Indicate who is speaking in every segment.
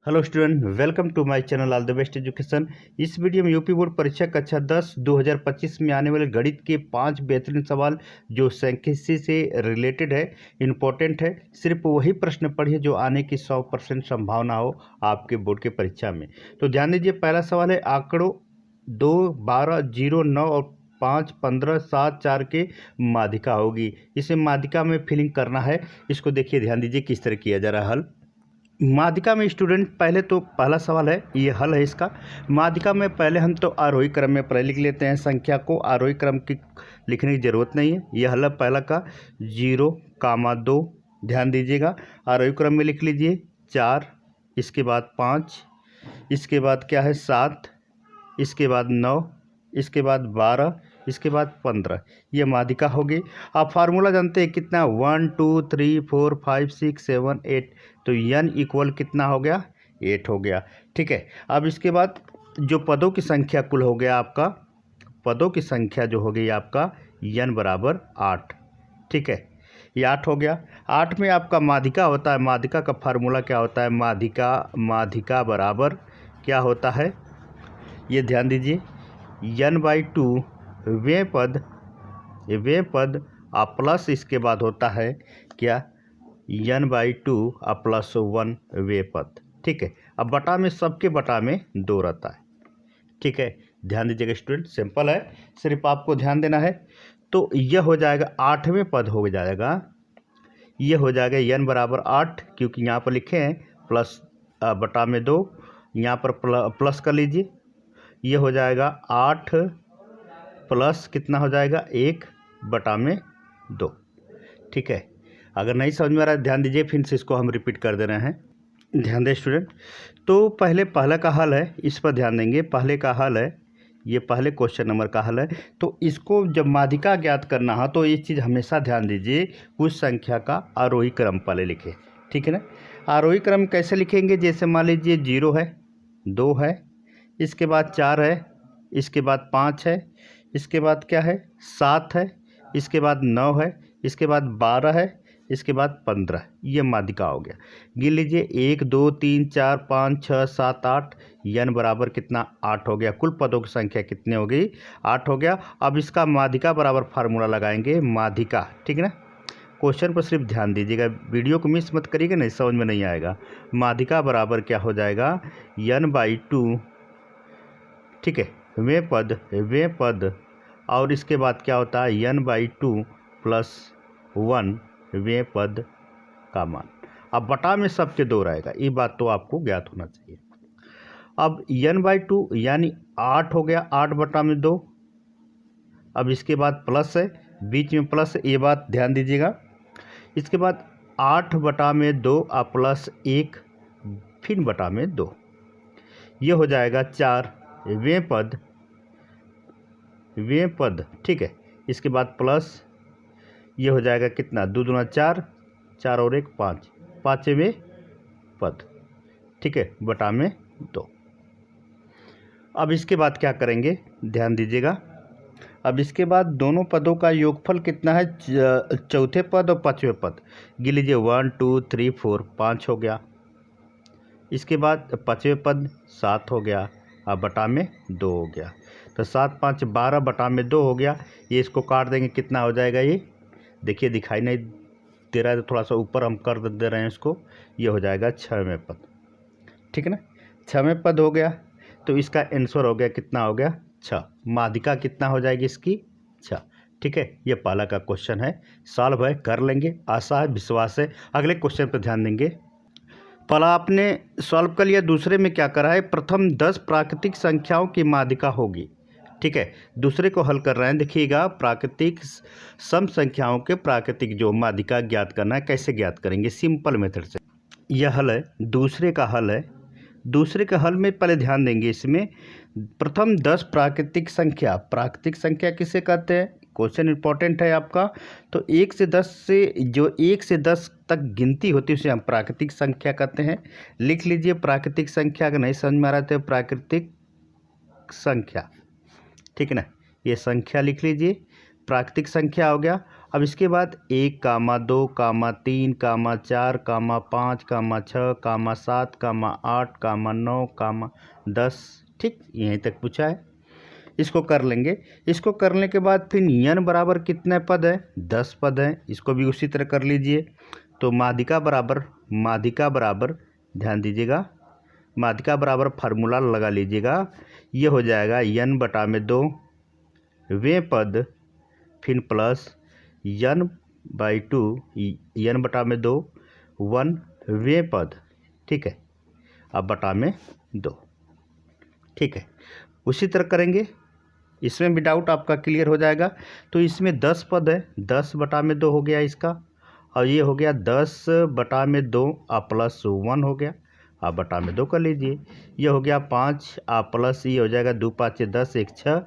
Speaker 1: Hello student, welcome to my channel all the best education. इस video में UP board परीक्षा कक्षा 10 2025 में आने वाले गणित के 5 बेहतरीन सवाल जो सांख्यिकी से रिलेटेड है, इम्पोर्टेंट है। सिर्फ वही प्रश्न पढ़िए जो आने की 100% संभावना हो आपके बोर्ड के परीक्षा में। तो ध्यान दीजिए, पहला सवाल है आंकड़ों 2, 12, 0, 9 और 5, 15, 7, 4 के माध्यिका होगी। इसे माध्यिका में फिलिंग करना है। इसको देखिए, ध्यान दीजिए किस तरह किया जा रहा है हल। माध्यिका में स्टूडेंट पहले तो पहला सवाल है, ये हल है इसका। माध्यिका में पहले हम तो आरोही क्रम में पहले लिख लेते हैं संख्या को। आरोही क्रम की लिखने की ज़रूरत नहीं है। ये हल है पहला का 0, 2। ध्यान दीजिएगा, आरोही क्रम में लिख लीजिए 4, इसके बाद 5, इसके बाद क्या है 7, इसके बाद 9, इसके बाद 12, इसके बाद 15। ये माध्यिका होगी। आप फार्मूला जानते हैं कितना, 1 2 3 4 5 6 7 8। तो n इक्वल कितना हो गया, 8 हो गया। ठीक है, अब इसके बाद जो पदों की संख्या कुल हो गया आपका, पदों की संख्या जो हो गई आपका n बराबर 8। ठीक है, ये 8 हो गया। 8 में आपका माध्यिका होता है। माध्यिका का फार्मूला क्या होता है, माध्यिका बराबर क्या होता है, ये ध्यान दीजिए, n/2 वे पद प्लस इसके बाद होता है क्या, n/2 +1 वे पद। ठीक है, अब बटा में सबके बटा में 2 रहता है। ठीक है, ध्यान दीजिएगा स्टूडेंट, सिंपल है, सिर्फ आपको ध्यान देना है। तो यह हो जाएगा 8वें पद हो जाएगा, यह हो जाएगा n बराबर 8, क्योंकि यहाँ पर लिखे हैं प्लस बटा में 2, यहाँ पर प्लस कर लीजिए। यह हो जाएगा 8 प्लस कितना हो जाएगा, 1 बटा में 2। ठीक है, अगर नहीं समझ में आ रहा है ध्यान दीजिए, फिर से इसको हम रिपीट कर दे रहे हैं। ध्यान दें स्टूडेंट, तो पहले का हल है, इस पर ध्यान देंगे। पहले का हल है, ये पहले क्वेश्चन नंबर का हल है। तो इसको जब माध्यिका ज्ञात करना हो तो ये चीज़ हमेशा ध्यान दीजिए, कुछ संख्या का आरोही क्रम पहले लिखे। ठीक है ना, आरोही क्रम कैसे लिखेंगे, जैसे मान लीजिए 0 है, 2 है, इसके बाद 4 है, इसके बाद 5 है, इसके बाद क्या है 7 है, इसके बाद 9 है, इसके बाद 12 है, इसके बाद 15। ये माध्यिका हो गया। गिन लीजिए 1 2 3 4 5 6 7 8। n बराबर कितना, 8 हो गया। कुल पदों की संख्या कितनी हो गई, 8 हो गया। अब इसका माध्यिका बराबर फार्मूला लगाएंगे, माध्यिका। ठीक है ना, क्वेश्चन पर सिर्फ ध्यान दीजिएगा, वीडियो को मिस मत करिएगा, नहीं समझ में नहीं आएगा। माध्यिका बराबर क्या हो जाएगा, n/2। ठीक है, वे पद और इसके बाद क्या होता है n/2 + 1 वे पद का मान। अब बटा में सबके 2 रहेगा, ये बात तो आपको ज्ञात होना चाहिए। अब n/2 यानी 8 हो गया, 8 बटा में 2। अब इसके बाद प्लस है, बीच में प्लस है, ये बात ध्यान दीजिएगा। इसके बाद 8 बटा में 2 प्लस 1 फिर बटा में 2, ये हो जाएगा 4 वे पद। ठीक है, इसके बाद प्लस, ये हो जाएगा कितना, 2 दूना 4, 4 और 1 5, 5वें पद। ठीक है, बटा में 2। अब इसके बाद क्या करेंगे, ध्यान दीजिएगा। अब इसके बाद दोनों पदों का योगफल कितना है, चौथे पद और 5वें पद। गिन लीजिए 1 2 3 4, 5 हो गया। इसके बाद 5वें पद 7 हो गया, अब बटा में 2 हो गया। तो 7 5 12 बटा में 2 हो गया। ये इसको काट देंगे, कितना हो जाएगा, ये देखिए दिखाई नहीं दे रहा है, तो थोड़ा सा ऊपर हम कर दे रहे हैं इसको। ये हो जाएगा 6वें पद। ठीक है ना, 6वें पद हो गया। तो इसका आंसर हो गया, कितना हो गया, 6। माध्यिका कितना हो जाएगी इसकी, 6। ठीक है, ये पहला का क्वेश्चन है, सॉल्व है, कर लेंगे, आशा है, विश्वास है। अगले क्वेश्चन पर ध्यान देंगे। पहला आपने सॉल्व कर लिया, दूसरे में क्या करा है, प्रथम 10 प्राकृतिक संख्याओं की माध्यिका होगी। ठीक है, दूसरे को हल कर रहे हैं। देखिएगा, प्राकृतिक सम संख्याओं के प्राकृतिक जो माध्यिका ज्ञात करना है, कैसे ज्ञात करेंगे, सिंपल मेथड से। यह हल है, दूसरे का हल है। दूसरे के हल में पहले ध्यान देंगे, इसमें प्रथम 10 प्राकृतिक संख्या किसे कहते हैं, क्वेश्चन इंपॉर्टेंट है आपका। तो 1 से 10 से जो 1 से 10 तक गिनती होती है उसे हम प्राकृतिक संख्या कहते हैं। लिख लीजिए प्राकृतिक संख्या, अगर नहीं समझ में आ रहा है प्राकृतिक संख्या। ठीक है ना, ये संख्या लिख लीजिए, प्राकृतिक संख्या हो गया। अब इसके बाद 1, 2, 3, 4, 5, 6, 7, 8, 9, 10। ठीक, यहीं तक पूछा है। इसको कर लेंगे। इसको करने के बाद फिर n बराबर कितने पद है? 10 पद हैं। इसको भी उसी तरह कर लीजिए। तो माध्यिका बराबर ध्यान दीजिएगा, माध्यिका बराबर फार्मूला लगा लीजिएगा। ये हो जाएगा n/2 वे पद, फिर प्लस n/2 n/2 1 वे पद। ठीक है, अब बटा में 2। ठीक है, उसी तरह करेंगे। इसमें भी डाउट आपका क्लियर हो जाएगा। तो इसमें 10 पद है, 10/2 हो गया इसका, और ये हो गया 10/2 प्लस 1 हो गया, आप बटा में 2 कर लीजिए। ये हो गया 5 प्लस ये हो जाएगा 2 5 10 1 6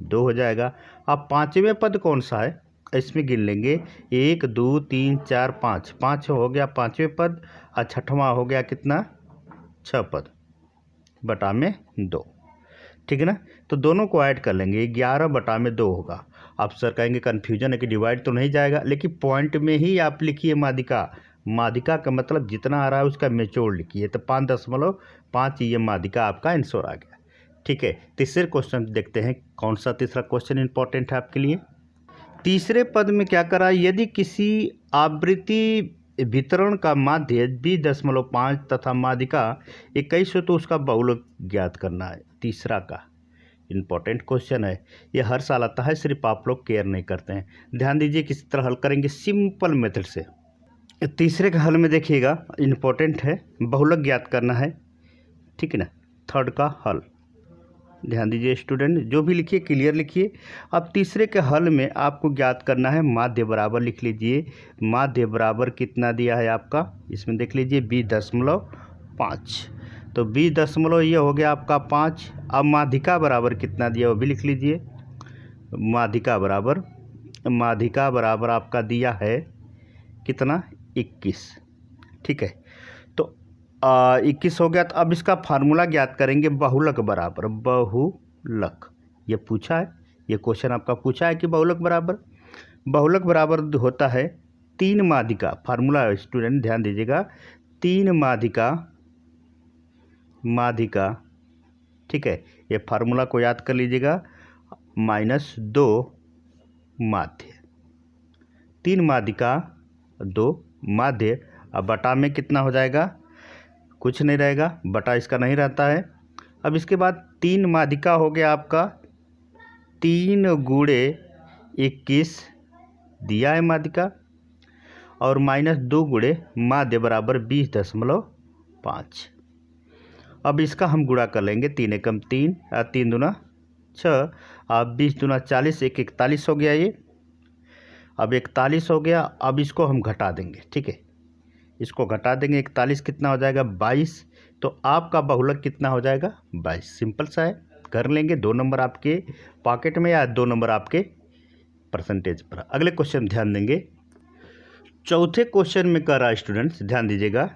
Speaker 1: 2 हो जाएगा। अब पाँचवें पद कौन सा है इसमें गिन लेंगे। 1 2 3 4 5, 5 हो गया पाँचवें पद, और छठवां हो गया कितना? 6 पद, बटा में 2। ठीक है ना। तो दोनों को ऐड कर लेंगे, 11/2 होगा। आप सर कहेंगे कन्फ्यूजन है कि डिवाइड तो नहीं जाएगा, लेकिन पॉइंट में ही आप लिखिए माध्यिका का मतलब जितना आ रहा है उसका मेचोड़ लिखिए। तो 5.5 ये माध्यिका आपका आंसर आ गया। ठीक है, तीसरे क्वेश्चन देखते हैं कौन सा तीसरा क्वेश्चन इंपॉर्टेंट है आपके लिए। तीसरे पद में क्या करा, यदि किसी आवृत्ति वितरण का माध्य 20.5 तथा माध्यिका 21 हो तो उसका बहुलक ज्ञात करना है। तीसरा का इंपॉर्टेंट क्वेश्चन है, ये हर साल आता है, सिर्फ आप लोग केयर नहीं करते हैं। ध्यान दीजिए किस तरह हल करेंगे, सिंपल मेथड से। तीसरे का हल में देखिएगा, इंपॉर्टेंट है, बहुलक ज्ञात करना है। ठीक है ना। थर्ड का हल ध्यान दीजिए स्टूडेंट, जो भी लिखिए क्लियर लिखिए। अब तीसरे के हल में आपको ज्ञात करना है माध्य बराबर, लिख लीजिए। माध्य बराबर कितना दिया है आपका, इसमें देख लीजिए 20.5। तो 20 ये हो गया आपका 5। अब माध्यिका बराबर कितना दिया वो भी लिख लीजिए। माध्यिका बराबर आपका दिया है कितना? 21। ठीक है, तो 21 हो गया। तो अब इसका फार्मूला ज्ञात करेंगे, बहुलक बराबर। बहुलक ये पूछा है, ये क्वेश्चन आपका पूछा है कि बहुलक बराबर होता है 3 माध्यिका। फार्मूला स्टूडेंट ध्यान दीजिएगा, 3 माध्यिका। ठीक है, ये फार्मूला को याद कर लीजिएगा, -2 माध्य। 3 माध्यिका 2 माध्य। अब बटा में कितना हो जाएगा? कुछ नहीं रहेगा, बटा इसका नहीं रहता है। अब इसके बाद 3 माध्यिका हो गया आपका 3 × 21 दिया है माध्यिका, और -2 × माध्य बराबर 20.5। अब इसका हम गुणा कर लेंगे, 3 एकम 3 और 3 दूना 6, अब 20 दूना 40, 1 41 हो गया ये। अब 41 हो गया, अब इसको हम घटा देंगे। ठीक है, इसको घटा देंगे, 41 कितना हो जाएगा? 22। तो आपका बहुलक कितना हो जाएगा? 22। सिंपल सा है, कर लेंगे। 2 नंबर आपके पॉकेट में या 2 नंबर आपके परसेंटेज पर। अगले क्वेश्चन ध्यान देंगे, चौथे क्वेश्चन में कह रहा है स्टूडेंट्स, ध्यान दीजिएगा।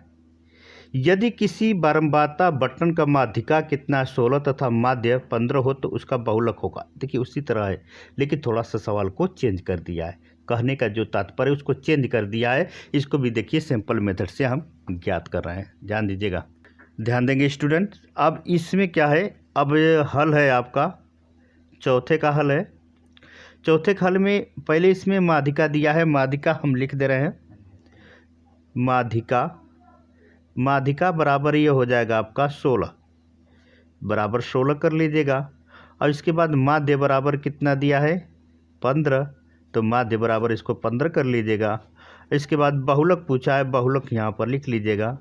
Speaker 1: यदि किसी बारंबारता बटन का माध्यिका कितना 16 तथा माध्य 15 हो तो उसका बहुलक होगा। देखिए उसी तरह है, लेकिन थोड़ा सा सवाल को चेंज कर दिया है। कहने का जो तात्पर्य है उसको चेंज कर दिया है। इसको भी देखिए सिंपल मेथड से हम ज्ञात कर रहे हैं, ध्यान दीजिएगा। ध्यान देंगे स्टूडेंट। अब इसमें क्या है, अब हल है आपका, चौथे का हल है। चौथे हल में पहले इसमें माध्यिका दिया है, माध्यिका हम लिख दे रहे हैं। माध्यिका बराबर ये हो जाएगा आपका 16, बराबर 16 कर लीजिएगा। और इसके बाद माध्य बराबर कितना दिया है? 15, तो माध्य बराबर इसको 15 कर लीजिएगा। इसके बाद बहुलक पूछा है, बहुलक यहाँ पर लिख लीजिएगा।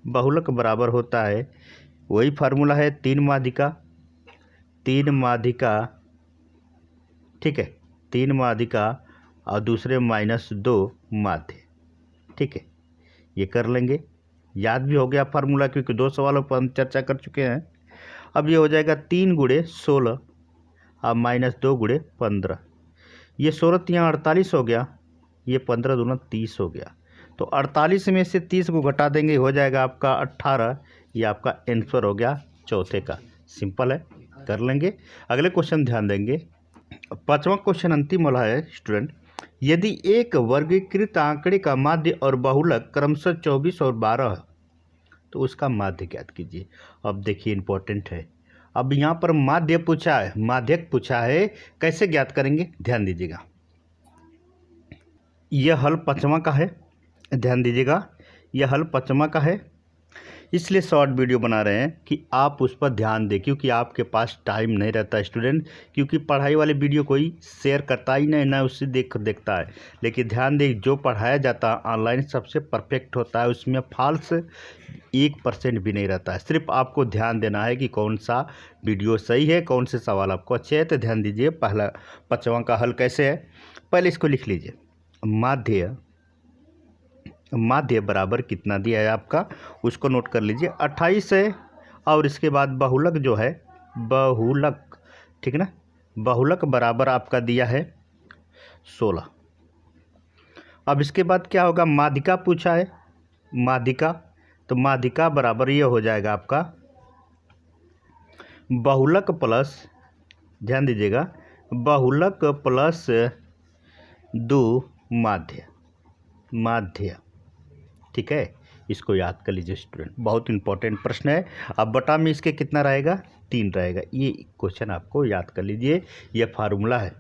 Speaker 1: बहुलक बराबर होता है, वही फार्मूला है, 3 माध्यिका। ठीक है, 3 माध्यिका और दूसरे -2 माध्य। ठीक है, ये कर लेंगे, याद भी हो गया फार्मूला, क्योंकि 2 सवालों पर हम चर्चा कर चुके हैं। अब ये हो जाएगा 3 × 16 और -2 × 15। ये 16 यहाँ 48 हो गया, ये 15 दूना 30 हो गया। तो 48 में से 30 को घटा देंगे, हो जाएगा आपका 18। ये आपका आंसर हो गया चौथे का। सिंपल है, कर लेंगे। अगले क्वेश्चन ध्यान देंगे, 5वां क्वेश्चन अंतिम वाला है स्टूडेंट। यदि एक वर्गीकृत आंकड़े का माध्य और बहुलक क्रमशः 24 और 12 है तो उसका माध्य ज्ञात कीजिए। अब देखिए इंपॉर्टेंट है, अब यहाँ पर माध्य पूछा है, माध्यक पूछा है, कैसे ज्ञात करेंगे ध्यान दीजिएगा। यह हल पाँचवां का है, ध्यान दीजिएगा, यह हल पाँचवां का है, इसलिए शॉर्ट वीडियो बना रहे हैं कि आप उस पर ध्यान दें, क्योंकि आपके पास टाइम नहीं रहता स्टूडेंट, क्योंकि पढ़ाई वाले वीडियो कोई शेयर करता ही नहीं, ना उससे देखता है। लेकिन ध्यान दें, जो पढ़ाया जाता है ऑनलाइन सबसे परफेक्ट होता है, उसमें फॉल्स 1% भी नहीं रहता है। सिर्फ आपको ध्यान देना है कि कौन सा वीडियो सही है, कौन से सवाल आपको अच्छे है। तो ध्यान दीजिए, पहला पाँचवां का हल कैसे है, पहले इसको लिख लीजिए। माध्य बराबर कितना दिया है आपका, उसको नोट कर लीजिए, 28 है। और इसके बाद बहुलक जो है, बहुलक, ठीक है ना, बहुलक बराबर आपका दिया है 16। अब इसके बाद क्या होगा, माध्यिका पूछा है, माध्यिका, तो माध्यिका बराबर ये हो जाएगा आपका बहुलक प्लस, ध्यान दीजिएगा, बहुलक प्लस 2 माध्य, माध्य, ठीक है। इसको याद कर लीजिए स्टूडेंट, बहुत इंपॉर्टेंट प्रश्न है। अब बटा में इसके कितना रहेगा, 3 रहेगा। ये क्वेश्चन आपको याद कर लीजिए, ये फार्मूला है,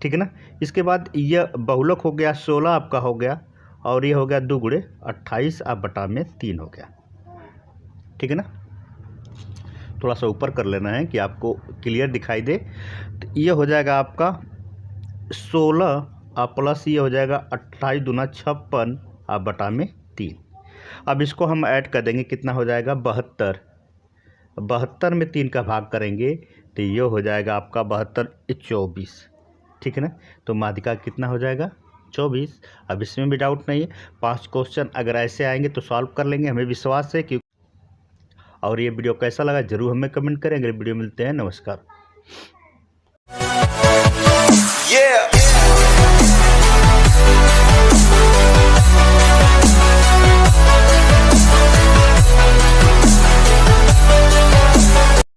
Speaker 1: ठीक है ना। इसके बाद यह बहुलक हो गया 16 आपका हो गया, और ये हो गया 2 गुणे 28, अब बटा में 3 हो गया, ठीक है ना। थोड़ा सा ऊपर कर लेना है कि आपको क्लियर दिखाई दे। तो ये हो जाएगा आपका 16 प्लस ये हो जाएगा 28 दूना 56, अब बटा में 3। अब इसको हम ऐड कर देंगे, कितना हो जाएगा 72, 72 में 3 का भाग करेंगे तो ये हो जाएगा आपका 72 24, ठीक है ना। तो माध्यिका कितना हो जाएगा 24। अब इसमें भी डाउट नहीं है, 5 क्वेश्चन अगर ऐसे आएंगे तो सॉल्व कर लेंगे, हमें विश्वास है। क्योंकि और ये वीडियो कैसा लगा जरूर हमें कमेंट करें। अगले वीडियो मिलते हैं, नमस्कार।